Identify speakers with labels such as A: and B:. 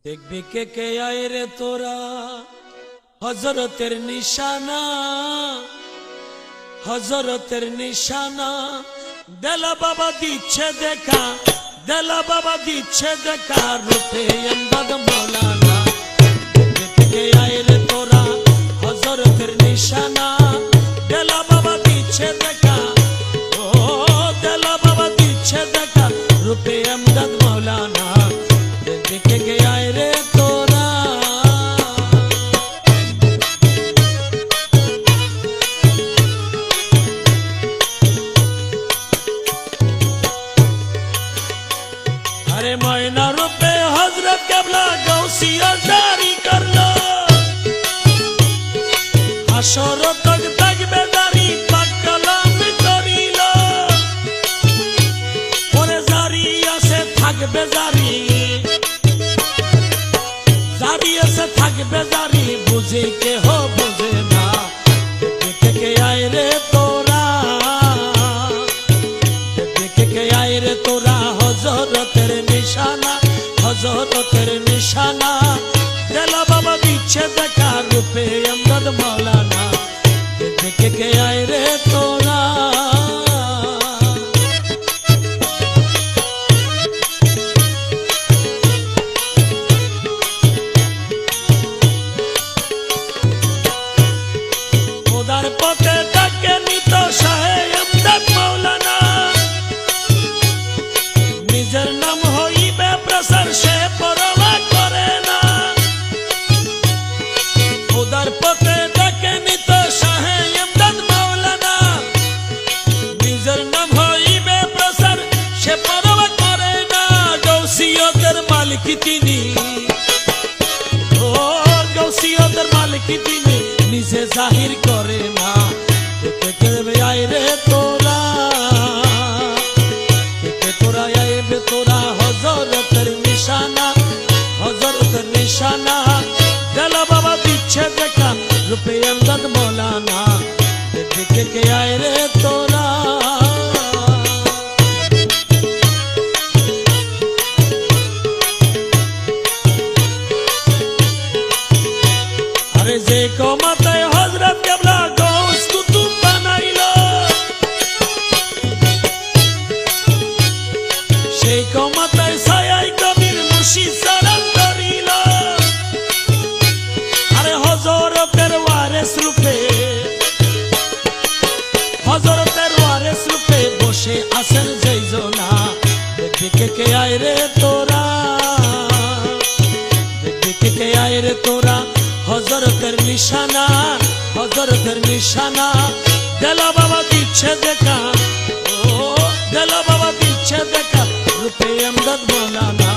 A: দেখবি কে আয় রে তোরা হযরতের নিশানা, হযরতের নিশানা। দেলা বাবা দিচ্ছে দেখা, দেলা বাবা দিচ্ছে দেখা, রূপে এমদাদ মৌলানা। দেখবি কে আয় রে তোরা হযরতের নিশানা, দেলা বাবা দিচ্ছে দেখা, ও দেলা বাবা দিচ্ছে দেখা, রূপে এমদাদ মৌলানা। দেখবি কে আয় রে তোরা। अरे मयना रूपे हजरत केबला गौसिया जारी करलो, हाशर तक থাকবে জারি, পাক কালাম করিলো। ওরে জারি আছে থাকবে জারি, জারি আছে থাকবে জারি, বুঝে কেহ বুঝে না। দেখে কে আয় রে তোরা, দেখে কে আয় রে তোরা হযরতের নিশানা, হযরতের নিশানা। দেলা বাবা দিচ্ছে দেখা, রূপে এমদাদ মৌলানা। দেখে কে আয় রে তোরা। খোদার পথে ডাকে নিত শাহে এমদাদ মৌলানা। নিজের নাম হইবে প্রসার, সে পরোয়া করে না। খোদার পথে ডাকে নিত শাহে এমদাদ মৌলানা। নিজের নাম হইবে প্রসার, সে পরোয়া করে না। গৌসিয়তের মালিক তিনি, ও গৌসিয়তের মালিক তিনি, নিজে জাহির করে না। দেখে কে আয় রে তোরা, দেখে তোরা আইবে তোরা হযরতের নিশানা, হযরতের নিশানা। দেলা বাবা দিচ্ছে দেখা, রূপে এমদাদ মৌলানা। দেখে কে আয় রে তোরা। আরে যে কমাতায় হযরত কেবলা গৌস কুতুব বানাইলো, সেই কমাতায় ছায়াই কবির মুর্শিদ সালাম করিল। আরে হযরতের ওয়ারিস রূপে, হযরতের ওয়ারিস রূপে বসে আছেন যেইজনা। দেখে কে আয় রে তোরা, দেখে কে আয় রে তোরা হযরতের নিশানা, হযরতের নিশানা। দেলা বাবা দিচ্ছে দেখা, ও দেলা বাবা দিচ্ছে দেখা, রূপে এমদাদ মৌলানা।